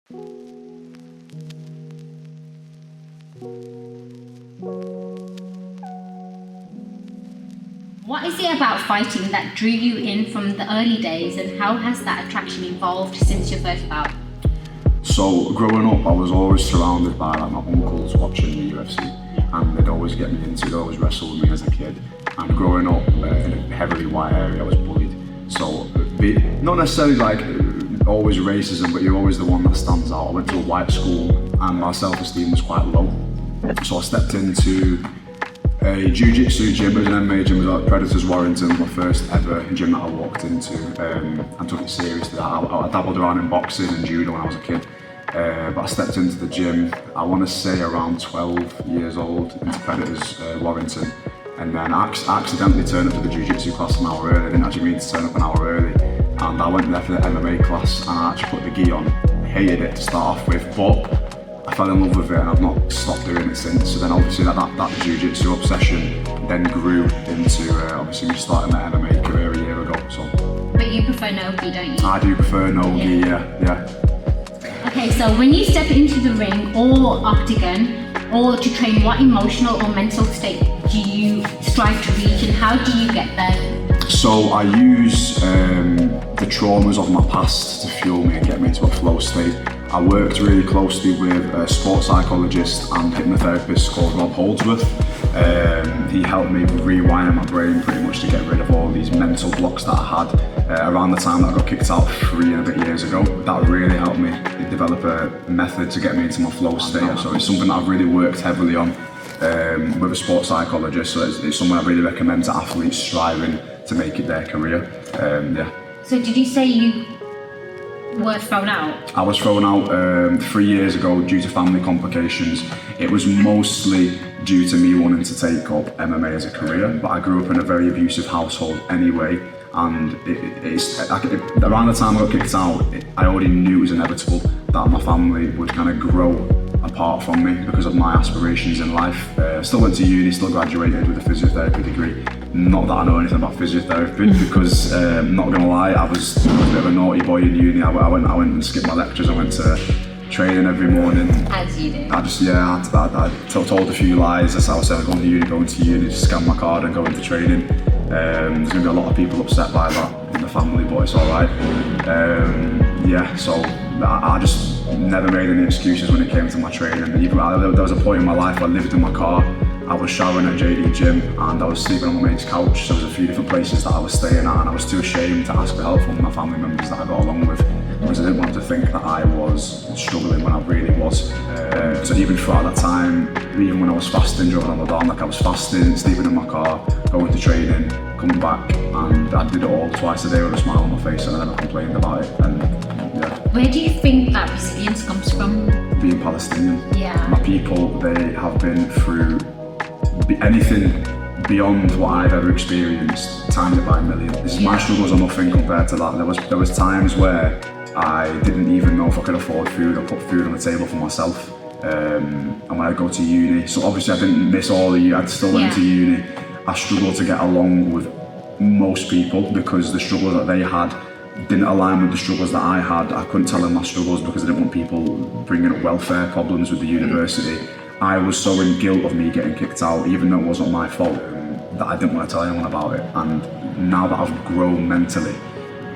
What is it about fighting that drew you in from the early days, and how has that attraction evolved since your first bout? So growing up, I was always surrounded by my uncles watching the UFC, and they'd always get me into it, they'd always wrestle with me as a kid. And growing up in a heavily white area, I was bullied. So not necessarily always racism, but you're always the one that stands out. I went to a white school and my self-esteem was quite low. So I stepped into a jiu-jitsu gym. It was an MMA gym. It was at Predators Warrington, my first ever gym that I walked into, and took it seriously. I dabbled around in boxing and judo when I was a kid, but I stepped into the gym, I want to say around 12 years old, into Predators Warrington, and then I accidentally turned up to the jiu-jitsu class an hour early. I didn't actually mean to turn up an hour early, and I went there for the MMA class, and I actually put the gi on. I hated it to start off with, but I fell in love with it and I've not stopped doing it since. So then obviously that jiu-jitsu obsession then grew into obviously me starting my MMA career a year ago. So. But you prefer no gi, don't you? I do prefer no gi, yeah. Okay, so when you step into the ring or octagon or to train, what emotional or mental state do you strive to reach, and how do you get there? So I use the traumas of my past to fuel me and get me into a flow state. I worked really closely with a sports psychologist and hypnotherapist called Rob Holdsworth. He helped me rewire my brain pretty much to get rid of all these mental blocks that I had around the time that I got kicked out 3 and a bit years ago. That really helped me develop a method to get me into my flow state. So it's something that I've really worked heavily on with a sports psychologist. So it's something I really recommend to athletes striving to make it their career. So did you say you were thrown out? I was thrown out 3 years ago due to family complications. It was mostly due to me wanting to take up MMA as a career, but I grew up in a very abusive household anyway, and around the time I got kicked out, I already knew it was inevitable that my family would kind of grow apart from me because of my aspirations in life. Still went to uni, still graduated with a physiotherapy degree. Not that I know anything about physiotherapy because, not gonna lie, I was a bit of a naughty boy in uni. I went and skipped my lectures. I went to training every morning. As you did. I told a few lies. That's how I said I was going to uni, just scan my card and go into training. There's gonna be a lot of people upset by that in the family, but it's all right. So I just never made any excuses when it came to my training. Even there was a point in my life where I lived in my car. I was showering at JD Gym and I was sleeping on my mate's couch. So there was a few different places that I was staying at, and I was too ashamed to ask for help from my family members that I got along with because I didn't want to think that I was struggling when I really was. So even throughout that time, even when I was fasting during Ramadan, I was fasting, sleeping in my car, going to training, coming back, and I did it all twice a day with a smile on my face, and I never complained about it. And where do you think that resilience comes from? Being Palestinian. Yeah. My people, they have been through anything beyond what I've ever experienced, times it by a million. My struggles are nothing compared to that. There was times where I didn't even know if I could afford food or put food on the table for myself. And when I go to uni, so obviously I didn't miss all the year, I still went to uni. I struggled to get along with most people because the struggles that they had didn't align with the struggles that I had. I couldn't tell them my struggles because I didn't want people bringing up welfare problems with the university. I was so in guilt of me getting kicked out, even though it wasn't my fault, that I didn't want to tell anyone about it. And now that I've grown mentally,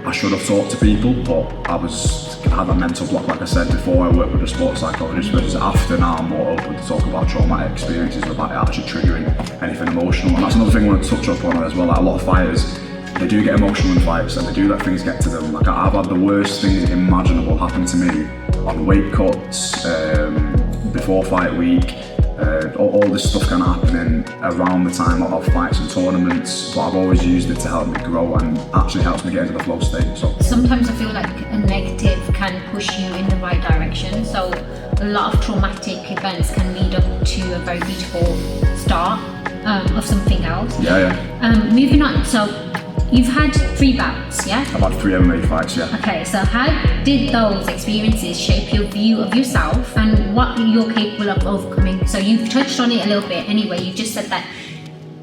I should have talked to people, but I had that mental block, like I said before. I worked with a sports psychologist, versus after now I'm more open to talk about traumatic experiences without it actually triggering anything emotional. And that's another thing I want to touch up on as well. Like a lot of fighters, they do get emotional in fights and they do let things get to them. Like I've had the worst things imaginable happen to me on weight cuts, before fight week, all this stuff kind of happening around the time of fights and tournaments, but I've always used it to help me grow and actually helps me get into the flow state. So sometimes I feel like a negative can push you in the right direction. So a lot of traumatic events can lead up to a very beautiful start of something else. Moving on, so you've had 3 bouts, yeah? I've had 3 MMA fights, yeah. Okay, so how did those experiences shape your view of yourself and what you're capable of overcoming? So you've touched on it a little bit anyway. You just said that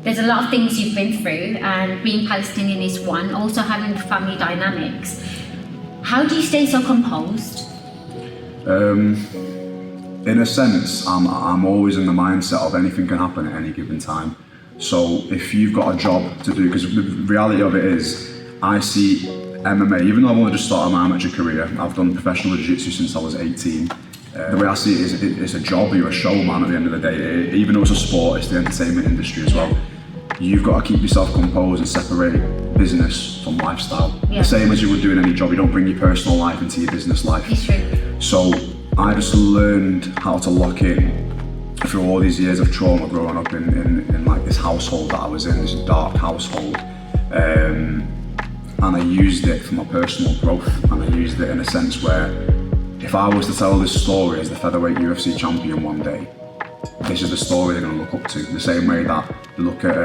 there's a lot of things you've been through, and being Palestinian is one, also having family dynamics. How do you stay so composed? In a sense, I'm always in the mindset of anything can happen at any given time. So if you've got a job to do, because the reality of it is, I see MMA, even though I've only just started my amateur career, I've done professional jiu-jitsu since I was 18. The way I see it is, it's a job, you're a showman at the end of the day. Even though it's a sport, it's the entertainment industry as well. You've got to keep yourself composed and separate business from lifestyle. The same as you would do in any job, you don't bring your personal life into your business life. It's true. So I just learned how to lock in through all these years of trauma growing up in like this household that I was in, this dark household. And I used it for my personal growth, and I used it in a sense where if I was to tell this story as the featherweight UFC champion one day, this is the story they're going to look up to. The same way that they look at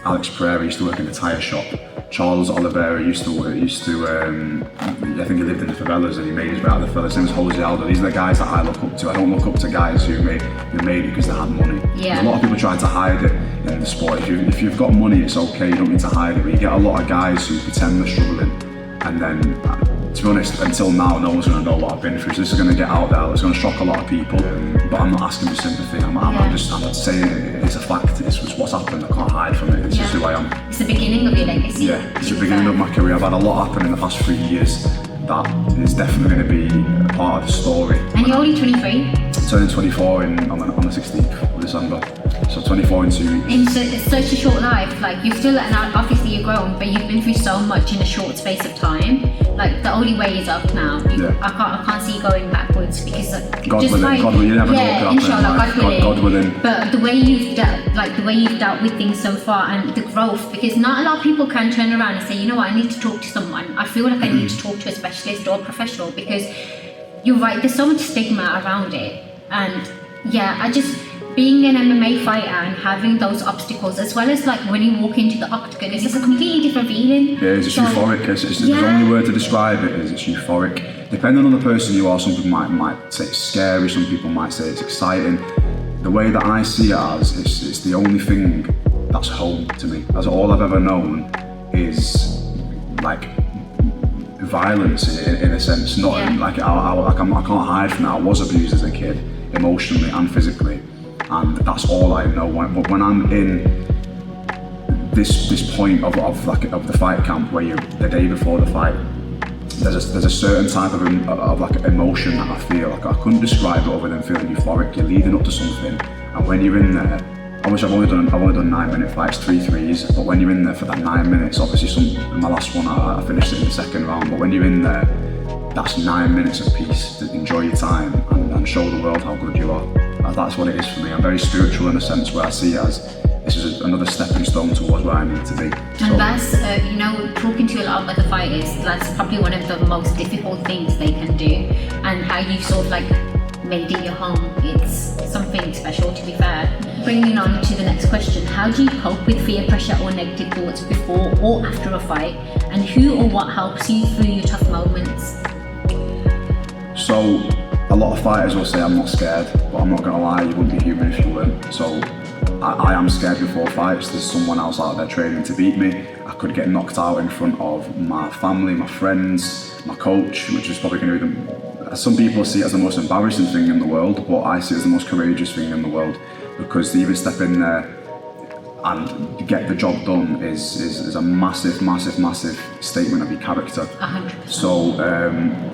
Alex Pereira used to work in a tyre shop. Charles Oliveira used to I think he lived in the favelas and he made his way out of the favelas. Same as Jose Aldo. These are the guys that I look up to. I don't look up to guys who made it because they had money. Yeah. A lot of people try to hide it in the sport. If you've got money, it's okay. You don't need to hide it. But you get a lot of guys who pretend they're struggling, and then, to be honest, until now, no one's going to know what I've been through. So this is going to get out there. It's going to shock a lot of people. But I'm not asking for sympathy. I'm not saying it's a fact. It's what's happened. I can't hide from it. It's just who I am. It's the beginning of your legacy. Yeah, it's the beginning of my career. I've had a lot happen in the past 3 years that is definitely going to be a part of the story. And you're only 23? Turning 24 on the 16th of December. So 24 in 2 weeks. In such a short life, like you're still, and obviously you're grown, but you've been through so much in a short space of time. Like the only way is up now. I can't see you going backwards because God just willing, like God willing, you never know what could inshallah, happen. God willing. But the way you've dealt with things so far and the growth, because not a lot of people can turn around and say, you know what, I need to talk to someone. I feel like I need to talk to a specialist or a professional, because you're right. There's so much stigma around it, and being an MMA fighter and having those obstacles, as well as like when you walk into the octagon, it's just a completely different feeling. Yeah, it's euphoric. The only word to describe it is it's euphoric. Depending on the person you are, some people might say it's scary, some people might say it's exciting. The way that I see it as, it's the only thing that's home to me. That's all I've ever known is like violence in a sense. Not like I can't hide from that. I was abused as a kid, emotionally and physically. And that's all I know. When I'm in this point of the fight camp, where you're the day before the fight, there's a certain type of like emotion that I feel. Like I couldn't describe it other than feeling euphoric. You're leading up to something, and when you're in there, obviously I've only done 9-minute fights, 3 3s. But when you're in there for that 9 minutes, obviously my last one I finished it in the second round. But when you're in there, that's 9 minutes of peace to enjoy your time and show the world how good you are. That's what it is for me. I'm very spiritual in a sense where I see it as this is another stepping stone towards where I need to be. And that's, talking to a lot of other fighters, that's probably one of the most difficult things they can do. And how you sort of like made it your home, it's something special, to be fair. Bringing on to the next question, how do you cope with fear, pressure or negative thoughts before or after a fight? And who or what helps you through your tough moments? So, a lot of fighters will say I'm not scared, but I'm not going to lie, you wouldn't be human if you weren't. So I am scared before fights. There's someone else out there training to beat me. I could get knocked out in front of my family, my friends, my coach, which is probably going to be some people see it as the most embarrassing thing in the world, but I see it as the most courageous thing in the world, because to even step in there and get the job done is a massive statement of your character. 100%. So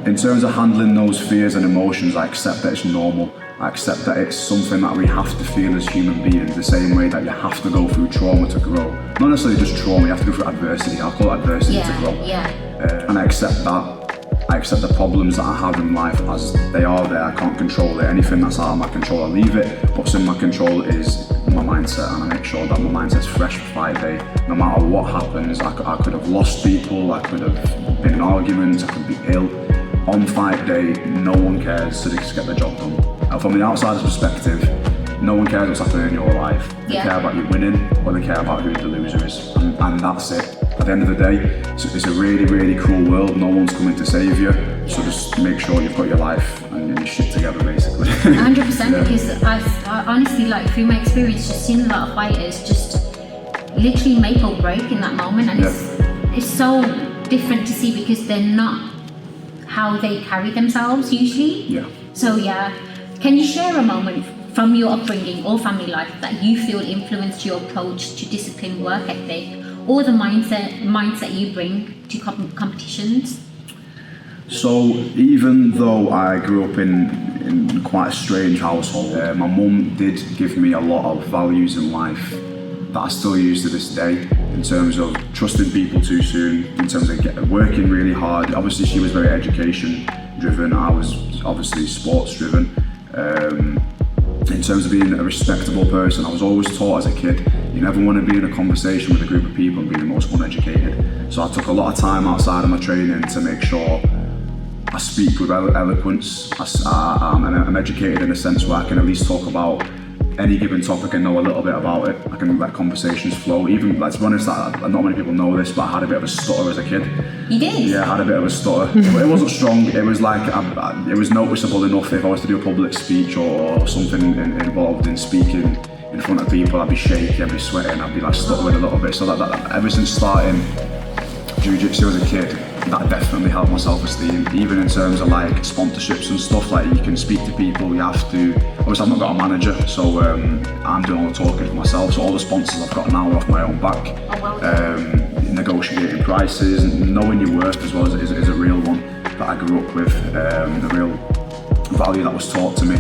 in terms of handling those fears and emotions, I accept that it's normal. I accept that it's something that we have to feel as human beings, the same way that you have to go through trauma to grow. Not necessarily just trauma, you have to go through adversity. I'll call it adversity to grow. And I accept that. I accept the problems that I have in life as they are there. I can't control it. Anything that's out of my control, I leave it. What's in my control is my mindset, and I make sure that my mindset's fresh for fight day. No matter what happens, I could have lost people, I could have been in arguments, I could be ill. On fight day, no one cares, so they just get the job done. And from the outsider's perspective, no one cares what's happening in your life. They care about you winning, or they care about who the loser is, and that's it. At the end of the day, it's a really cruel world. No one's coming to save you, so just make sure you've got your life and your shit together, basically. 100%, because I honestly, like through my experience, just seen a lot of fighters just literally make or break in that moment, and it's so different to see, because they're not how they carry themselves usually. So yeah, can you share a moment from your upbringing or family life that you feel influenced your approach to discipline, work ethic, or the mindset you bring to competitions? So even though I grew up in quite a strange household, my mum did give me a lot of values in life that I still use to this day, in terms of trusting people too soon, in terms of working really hard. Obviously she was very education driven, I was obviously sports driven. In terms of being a respectable person, I was always taught as a kid, you never want to be in a conversation with a group of people and be the most uneducated. So I took a lot of time outside of my training to make sure I speak with eloquence. I'm educated in a sense where I can at least talk about any given topic and know a little bit about it. I can let conversations flow. Even, let's be honest, not many people know this, but I had a bit of a stutter as a kid. You did? Yeah, I had a bit of a stutter. It wasn't strong. It was like, it was noticeable enough if I was to do a public speech or something involved in speaking in front of people, I'd be shaky, I'd be sweating, I'd be like stuttering a little bit. So that ever since starting jiu-jitsu as a kid, that definitely helped my self-esteem, even in terms of like sponsorships and stuff. Like, you can speak to people, you have to, obviously I've not got a manager, so I'm doing all the talking for myself, so all the sponsors I've got now are off my own back. Negotiating prices, knowing your worth as well is a real one that I grew up with, the real value that was taught to me.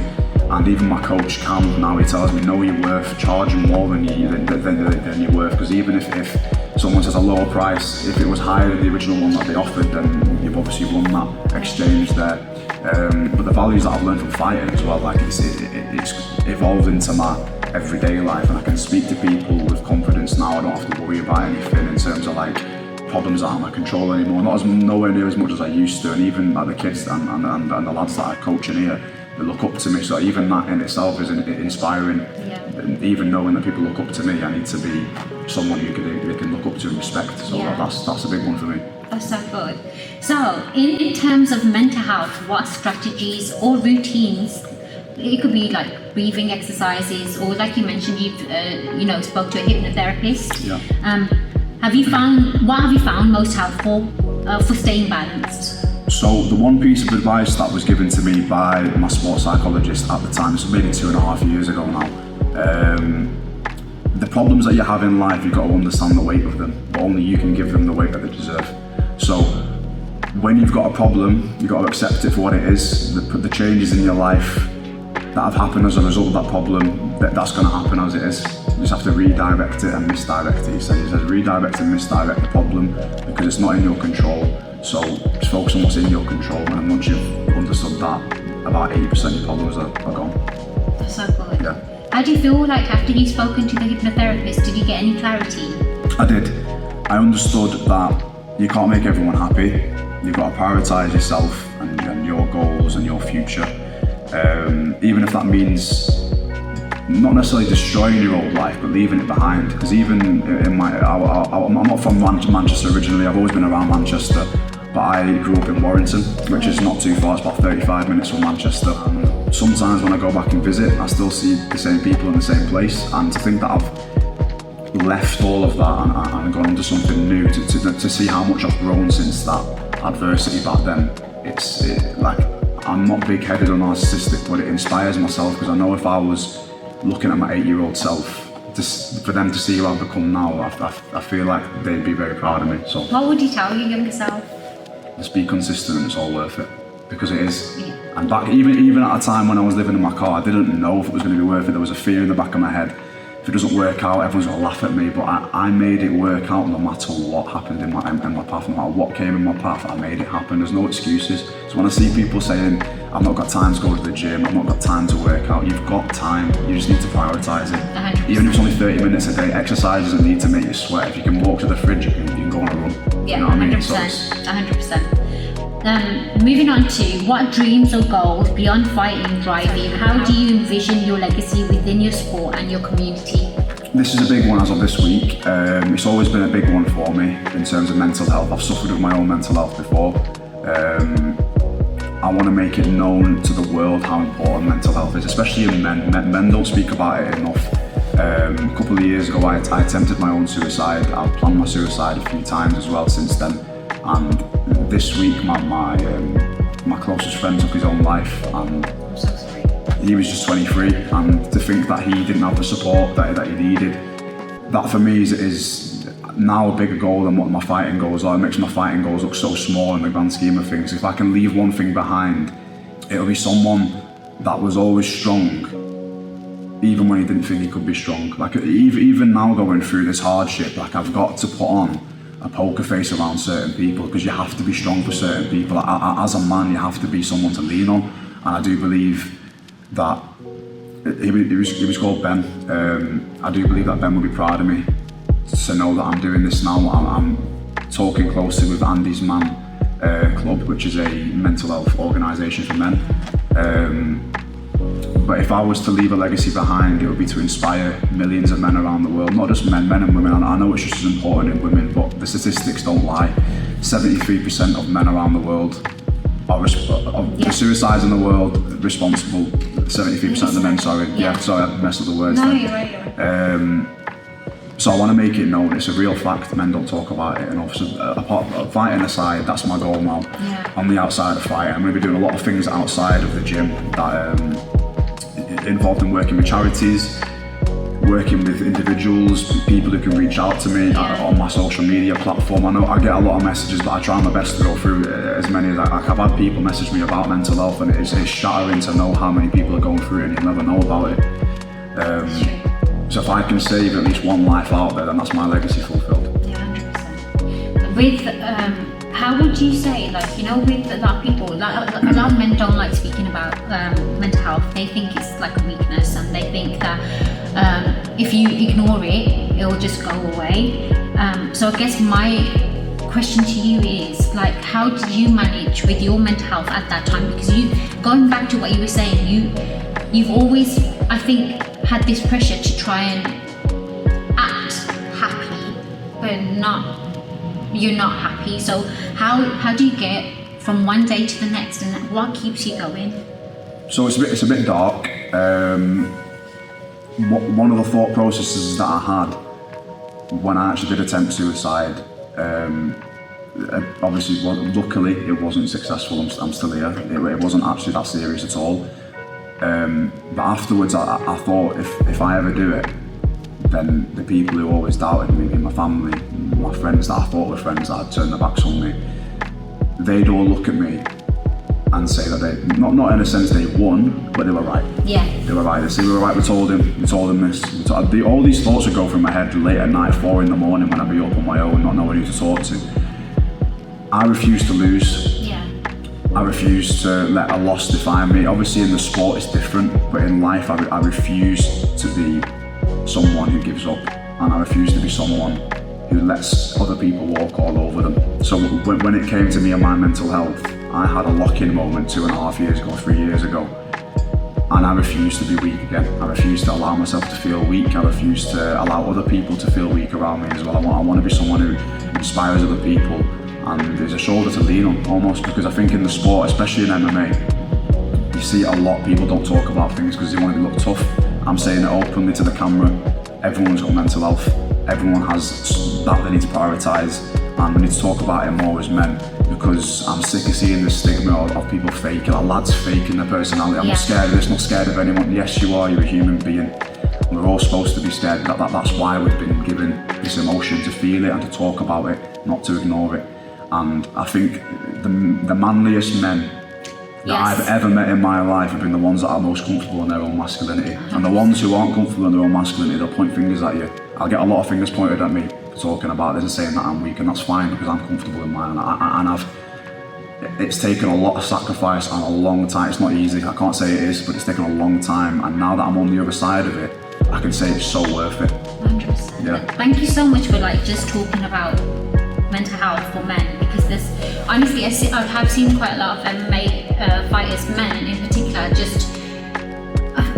And even my coach Cam, now he tells me, know your worth, charging more than your worth, because even if someone says a lower price, if it was higher than the original one that they offered, then you've obviously won that exchange there. But the values that I've learned from fighting as well, like it's evolved into my everyday life, and I can speak to people with confidence now. I don't have to worry about anything in terms of like problems that aren't my control anymore, nowhere near as much as I used to. And even like the kids and the lads that I coach in here, they look up to me, so even that in itself is inspiring. Yeah. Even knowing that people look up to me, I need to be someone who they can look up to and respect. So yeah, that's a big one for me. That's so good. So in terms of mental health, what strategies or routines, it could be like breathing exercises, or like you mentioned, you've spoke to a hypnotherapist. Yeah. What have you found most helpful for staying balanced? So the one piece of advice that was given to me by my sports psychologist at the time, so maybe 2.5 years ago now, the problems that you have in life, you've got to understand the weight of them, but only you can give them the weight that they deserve. So when you've got a problem, you've got to accept it for what it is. The changes in your life that have happened as a result of that problem, that's going to happen as it is. You just have to redirect it and misdirect it. He says redirect and misdirect the problem, because it's not in your control. So just focus on what's in your control, and once you've understood that, about 80% of your problems are gone. That's so good. Yeah. How do you feel like after you've spoken to the hypnotherapist? Did you get any clarity? I did. I understood that you can't make everyone happy. You've got to prioritise yourself and your goals and your future. Even if that means not necessarily destroying your old life, but leaving it behind. Because even in I'm not from Manchester originally, I've always been around Manchester, but I grew up in Warrington, which is not too far, it's about 35 minutes from Manchester. And sometimes when I go back and visit, I still see the same people in the same place, and to think that I've left all of that and gone into something new, to see how much I've grown since that adversity back then, like, I'm not big-headed or narcissistic, but it inspires myself, because I know if I was looking at my 8-year-old self, for them to see who I've become now, I feel like they'd be very proud of me. So what would you tell your younger self? Just be consistent, and it's all worth it, because it is. Yeah. And back even at a time when I was living in my car, I didn't know if it was going to be worth it. There was a fear in the back of my head. If it doesn't work out, everyone's going to laugh at me, but I made it work out no matter what happened in my path, no matter what came in my path, I made it happen. There's no excuses. So when I see people saying, I've not got time to go to the gym, I've not got time to work out, you've got time, you just need to prioritise it. 100%. Even if it's only 30 minutes a day, exercise doesn't need to make you sweat. If you can walk to the fridge, you can go on a run. Yeah, you know what 100%, I mean? 100%. Moving on to, what dreams or goals beyond fighting drive you? How do you envision your legacy within your sport and your community? This is a big one as of this week. It's always been a big one for me in terms of mental health. I've suffered with my own mental health before. I want to make it known to the world how important mental health is, especially in men. Men don't speak about it enough. A couple of years ago, I attempted my own suicide. I've planned my suicide a few times as well since then. And this week, my closest friend took his own life, and he was just 23, and to think that he didn't have the support that he needed, that for me is now a bigger goal than what my fighting goals are. It makes my fighting goals look so small in the grand scheme of things. If I can leave one thing behind, it'll be someone that was always strong, even when he didn't think he could be strong. Like even now going through this hardship, like I've got to put on a poker face around certain people, because you have to be strong for certain people. As a man, you have to be someone to lean on, and I do believe that he was called Ben. I do believe that Ben will be proud of me to know that I'm doing this now. I'm talking closely with Andy's Man Club, which is a mental health organisation for men. But if I was to leave a legacy behind, it would be to inspire millions of men around the world, not just men and women. I know it's just as important in women, but the statistics don't lie. 73% of men around the world are the suicides in the world responsible. 73% of the men, sorry. Yeah, sorry, I messed up the words. No, you're right. So I want to make it known, it's a real fact, men don't talk about it enough. So fighting aside, that's my goal now. Yeah. On the outside of fighting, I'm going to be doing a lot of things outside of the gym that involved in working with charities, working with individuals, people who can reach out to me on my social media platform. I know I get a lot of messages, but I try my best to go through as many as I've had people message me about mental health, and it's shattering to know how many people are going through it and you'll never know about it. So if I can save at least one life out there, then that's my legacy fulfilled. Yeah, 100%. With how would you say, like, you know, with a lot of people, like, a lot of men don't like speaking about mental health. They think it's like a weakness, and they think that if you ignore it, it'll just go away. So I guess my question to you is, like, how did you manage with your mental health at that time? Because going back to what you were saying, you've always, I think, had this pressure to try and act happy, but you're not happy. So how do you get from one day to the next, and what keeps you going? So it's a bit dark. One of the thought processes that I had when I actually did attempt suicide, obviously, luckily it wasn't successful. I'm still here. It wasn't actually that serious at all. But afterwards, I thought if I ever do it, then the people who always doubted me, my family, my friends that I thought were friends that had turned their backs on me, they'd all look at me and say that they, not in a sense they won, but they were right. Yeah. They were right. They say, we were right, we told him this. All these thoughts would go through my head late at night, 4 a.m, when I'd be up on my own, not knowing who to talk to. I refuse to lose. Yeah. I refuse to let a loss define me. Obviously in the sport it's different, but in life I refuse to be someone who gives up, and I refuse to be someone who lets other people walk all over them. So when it came to me and my mental health, I had a lock-in moment 2.5 years ago, 3 years ago, and I refused to be weak again. I refused to allow myself to feel weak. I refused to allow other people to feel weak around me as well. I want to be someone who inspires other people, and there's a shoulder to lean on almost, because I think in the sport, especially in MMA, you see a lot, people don't talk about things because they want to look tough. I'm saying it openly to the camera. Everyone's got mental health. Everyone has that they need to prioritise, and we need to talk about it more as men, because I'm sick of seeing the stigma of people faking, like lads faking their personality. I'm not scared of this, not scared of anyone. Yes, you are, you're a human being. We're all supposed to be scared. That's why we've been given this emotion, to feel it and to talk about it, not to ignore it. And I think the manliest men that I've ever met in my life have been the ones that are most comfortable in their own masculinity. And the ones who aren't comfortable in their own masculinity, they'll point fingers at you. I'll get a lot of fingers pointed at me for talking about this and saying that I'm weak, and that's fine because I'm comfortable in mine. It's taken a lot of sacrifice and a long time. It's not easy, I can't say it is, but it's taken a long time. And now that I'm on the other side of it, I can say it's so worth it. 100%. Yeah. Thank you so much for just talking about mental health for men, because this, honestly, I have seen quite a lot of MMA fighters, men in particular, just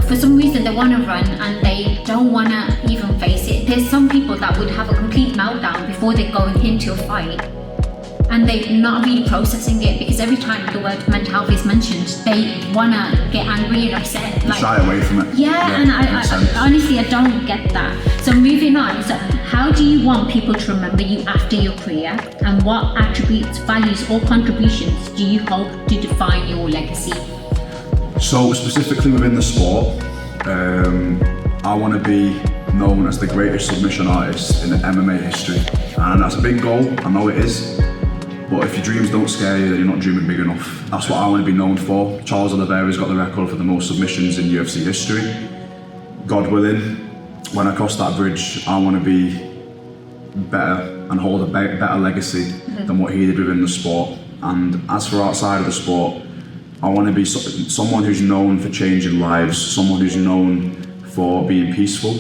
for some reason they want to run and they don't want to even face it. There's some people that would have a complete meltdown before they're going into a fight, and they're not really processing it, because every time the word mental health is mentioned, they want to get angry and upset. Shy away from it. Yeah, and I honestly, I don't get that. So moving on, so how do you want people to remember you after your career, and what attributes, values or contributions do you hope to define your legacy? So specifically within the sport, I want to be known as the greatest submission artist in the MMA history. And that's a big goal, I know it is. But if your dreams don't scare you, then you're not dreaming big enough. That's what I want to be known for. Charles Oliveira's got the record for the most submissions in UFC history. God willing, when I cross that bridge, I want to be better and hold a better legacy than what he did within the sport. And as for outside of the sport, I want to be someone who's known for changing lives, someone who's known for being peaceful.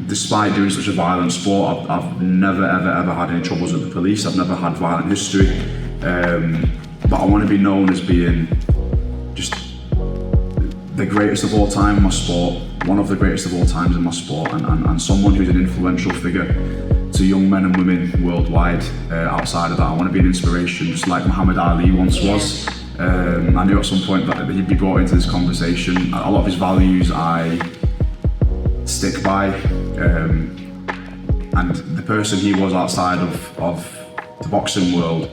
Despite doing such a violent sport, I've never ever had any troubles with the police. I've never had violent history. But I want to be known as being just the greatest of all time in my sport, one of the greatest of all times in my sport, and someone who's an influential figure to young men and women worldwide. Outside of that, I want to be an inspiration, just like Muhammad Ali once was. I knew at some point that he'd be brought into this conversation. A lot of his values I stick by, and the person he was outside of the boxing world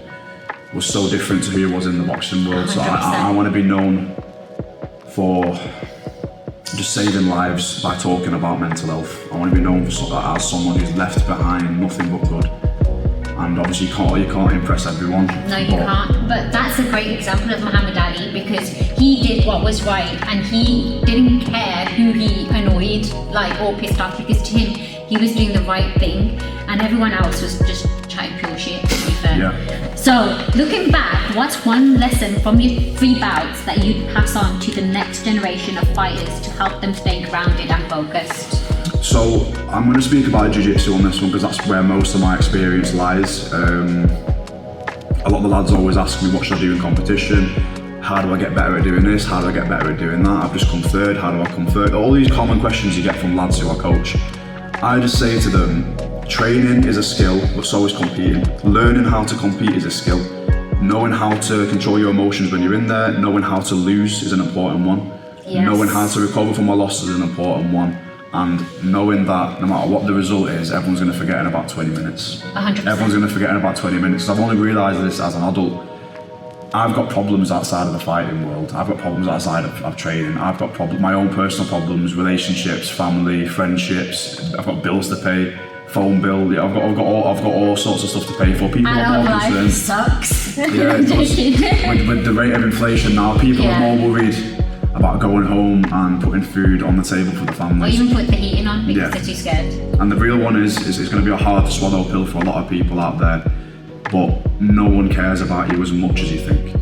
was so different to who he was in the boxing world. 100%. So I want to be known for just saving lives by talking about mental health. I want to be known as someone who's left behind nothing but good. And obviously you can't impress everyone. No, you can't. But that's a great example of Muhammad Ali, because he did what was right and he didn't care who he annoyed, or pissed off, because to him, he was doing the right thing and everyone else was just chatting pure shit, to be fair. Yeah. So, looking back, what's one lesson from your 3 bouts that you'd pass on to the next generation of fighters to help them stay grounded and focused? So I'm going to speak about jiu-jitsu on this one because that's where most of my experience lies. A lot of the lads always ask me, what should I do in competition? How do I get better at doing this? How do I get better at doing that? I've just come third, how do I come third? All these common questions you get from lads who I coach. I just say to them, training is a skill, but so is competing. Learning how to compete is a skill. Knowing how to control your emotions when you're in there, knowing how to lose is an important one. Yes. Knowing how to recover from a loss is an important one. And knowing that no matter what the result is, everyone's going to forget in about 20 minutes. 100%. Everyone's going to forget in about 20 minutes. I've only realised this as an adult. I've got problems outside of the fighting world. I've got problems outside of training. I've got my own personal problems, relationships, family, friendships. I've got bills to pay, phone bill. Yeah, I've got all sorts of stuff to pay for. People are more concerned. Life sucks. Yeah, it does. With the rate of inflation now, people are more worried about going home and putting food on the table for the families. Or even put the heating on because they're too scared. And the real one is it's going to be a hard to swallow pill for a lot of people out there, but no one cares about you as much as you think.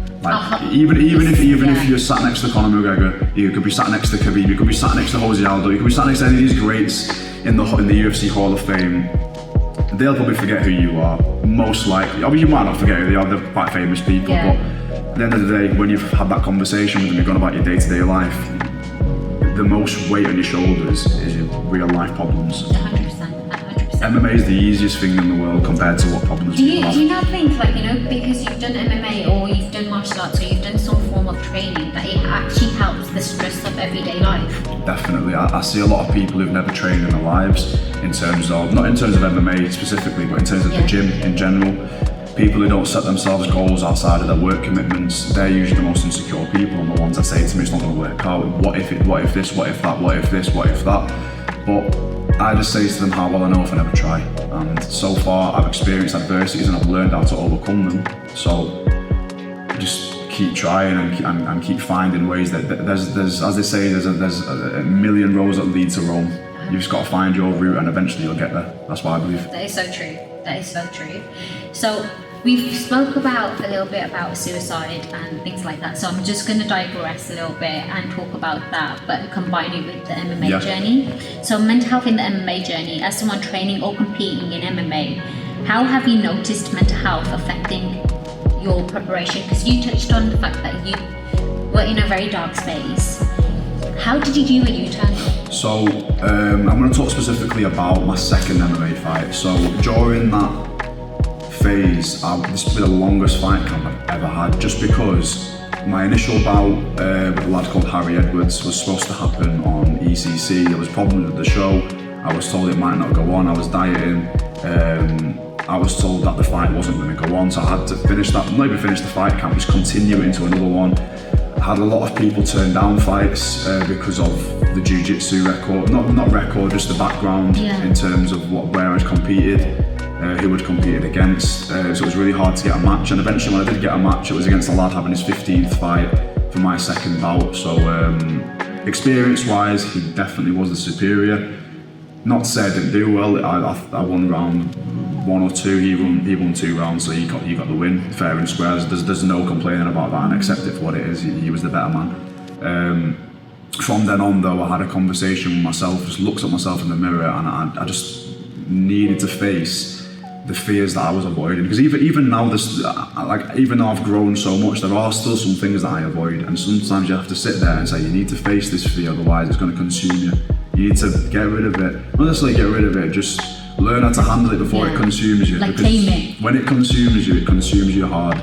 Even if you're sat next to Conor McGregor, you could be sat next to Khabib, you could be sat next to Jose Aldo, you could be sat next to any of these greats in the UFC Hall of Fame. They'll probably forget who you are, most likely. I mean, you might not forget who they are, they're quite famous people, but at the end of the day, when you've had that conversation with them, you've gone about your day-to-day life, the most weight on your shoulders is your real life problems. 100%. MMA is the easiest thing in the world compared to what problems do people have. Do you not think, because you've done MMA or you've done martial arts or you've done some form of training, that it actually helps the stress of everyday life? Definitely. I see a lot of people who've never trained in their lives, not in terms of MMA specifically, but in terms of the gym in general. People who don't set themselves goals outside of their work commitments, they're usually the most insecure people and the ones that say to me, it's not going to work out. What if this, what if that, what if this, what if that? But I just say to them how well I know if I never try. And so far I've experienced adversities and I've learned how to overcome them. So just keep trying and keep finding ways that there's as they say, there's a million roads that lead to Rome. You've just got to find your route and eventually you'll get there. That's what I believe. That is so true. That is so true. So we've spoke about a little bit about suicide and things like that. So I'm just going to digress a little bit and talk about that, but combine it with the MMA journey. So mental health in the MMA journey, as someone training or competing in MMA, how have you noticed mental health affecting your preparation? Because you touched on the fact that you were in a very dark space. How did you do a U-turn? So I'm going to talk specifically about my second MMA fight. So during that phase, this will be the longest fight camp I've ever had, just because my initial bout with a lad called Harry Edwards was supposed to happen on ECC. There was problems with the show. I was told it might not go on. I was dieting. I was told that the fight wasn't going to go on, so I had to not even finish the fight camp, just continue into another one. had a lot of people turn down fights because of the jiu-jitsu record, not record, just the background in terms of where I'd competed, who I'd competed against. So it was really hard to get a match, and eventually when I did get a match, it was against a lad having his 15th fight for my second bout. So experience-wise, he definitely was the superior. Not to say I didn't do well. I won round 1 or 2. He won 2 rounds, so he got the win, fair and square. There's no complaining about that, and accept it for what it is. He was the better man. From then on, though, I had a conversation with myself. Just looked at myself in the mirror, and I just needed to face the fears that I was avoiding. Because even now, even though I've grown so much, there are still some things that I avoid, and sometimes you have to sit there and say, you need to face this fear, otherwise it's going to consume you. You need to get rid of it. Not necessarily get rid of it, just learn how to handle it before it consumes you. Like tame it. When it consumes you hard.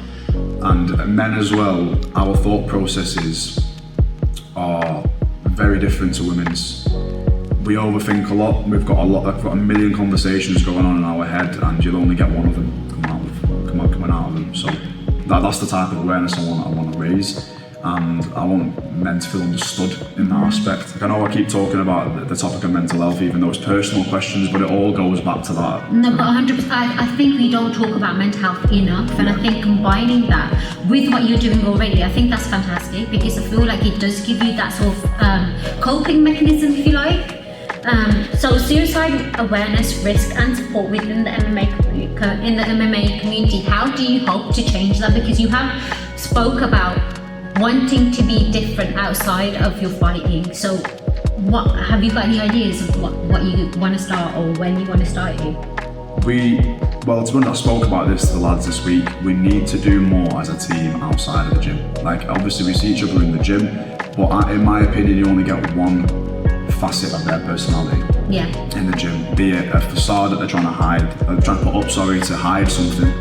And men as well, our thought processes are very different to women's. We overthink a lot. I've got a million conversations going on in our head, and you'll only get one of them coming out of them. So that's the type of awareness I want to raise. And I want men to feel understood in that aspect. I know I keep talking about the topic of mental health, even though it's personal questions, but it all goes back to that. No, but 100%. I think we don't talk about mental health enough, and I think combining that with what you're doing already, I think that's fantastic, because I feel like it does give you that sort of coping mechanism, if you like. So suicide awareness, risk and support within the MMA community. How do you hope to change that? Because you have spoke about wanting to be different outside of your fighting. So what have you got any ideas of what you want to start, or when you want to start it? Well, to be honest, I spoke about this to the lads this week. We need to do more as a team outside of the gym. Like, obviously we see each other in the gym, but in my opinion, you only get one facet of their personality in the gym. Be it a facade that they're trying to put up, to hide something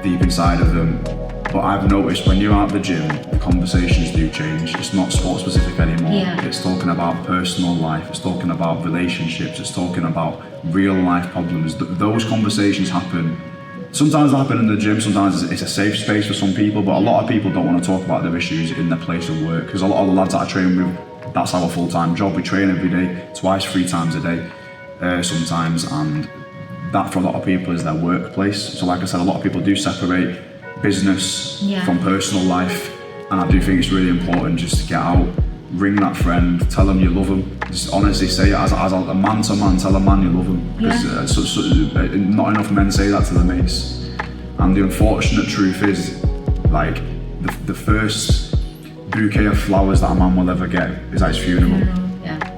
deep inside of them. But I've noticed when you're out the gym, the conversations do change. It's not sport specific anymore. It's talking about personal life, it's talking about relationships, it's talking about real life problems. Those conversations happen. Sometimes they happen in the gym, sometimes it's a safe space for some people, but a lot of people don't want to talk about their issues in their place of work. Because a lot of the lads that I train with, that's our full-time job. We train every day, twice, 3 times a day, sometimes, and that for a lot of people is their workplace. So like I said, a lot of people do separate business from personal life, and I do think it's really important just to get out, ring that friend, tell them you love them, just honestly say it as a man to man, tell a man you love them, because not enough men say that to their mates. And the unfortunate truth is, like, the first bouquet of flowers that a man will ever get is at his funeral.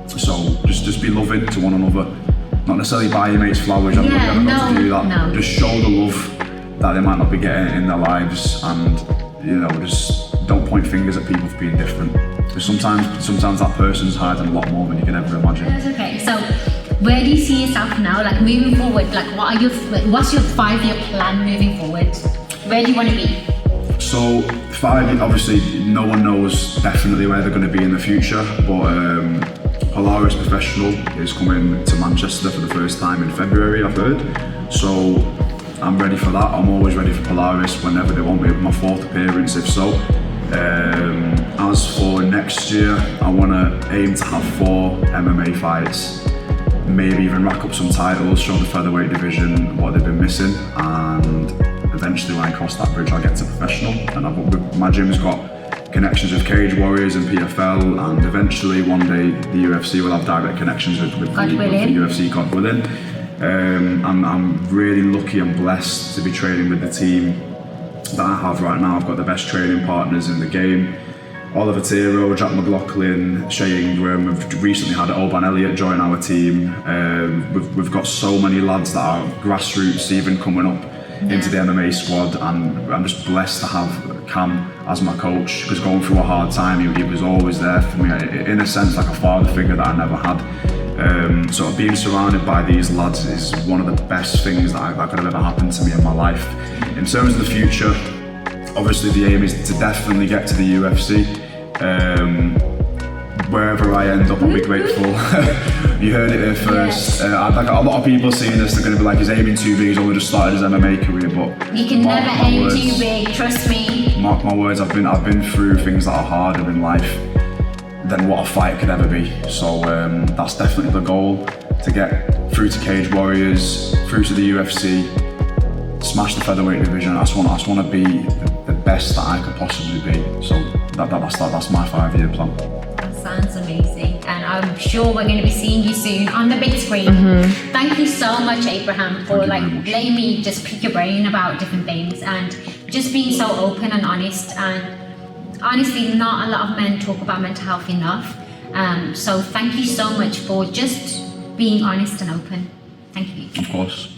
So just be loving to one another, not necessarily buy your mates flowers, you haven't got to do that. Just show the love that they might not be getting in their lives, and just don't point fingers at people for being different. Because sometimes that person's hiding a lot more than you can ever imagine. That's okay. So where do you see yourself now, like moving forward? Like what's your 5-year plan moving forward? Where do you want to be? So 5 years, obviously no one knows definitely where they're going to be in the future, but Polaris Professional is coming to Manchester for the first time in February, I've heard. So I'm ready for that. I'm always ready for Polaris whenever they want me. My 4th appearance, if so. As for next year, I want to aim to have 4 MMA fights, maybe even rack up some titles, show the featherweight division what they've been missing, and eventually when I cross that bridge, I'll get to professional. And my gym's got connections with Cage Warriors and PFL, and eventually one day the UFC will have direct connections with the UFC, God willing. I'm really lucky and blessed to be training with the team that I have right now. I've got the best training partners in the game. Oliver Tiro, Jack McLaughlin, Shay Ingram. We've recently had Oban Elliott join our team. We've got so many lads that are grassroots even coming up into the MMA squad, and I'm just blessed to have Cam as my coach, because going through a hard time, he was always there for me, in a sense like a father figure that I never had. So being surrounded by these lads is one of the best things that could have ever happened to me in my life. In terms of the future, obviously the aim is to definitely get to the UFC. Wherever I end up, I'll be grateful. You heard it here first. Like a lot of people seeing this, they're going to be like, he's aiming too big, he's only just started his MMA career, but you can never aim too big, trust me. Mark my words, I've been through things that are harder in life than what a fight could ever be. So that's definitely the goal, to get through to Cage Warriors, through to the UFC, smash the featherweight division. I just want to be the best that I could possibly be. So that's my 5-year plan. That sounds amazing, and I'm sure we're going to be seeing you soon on the big screen. Thank you so much, Abraham, for letting me just pick your brain about different things and just being so open and honest. And honestly, not a lot of men talk about mental health enough. So thank you so much for just being honest and open. Thank you. Of course.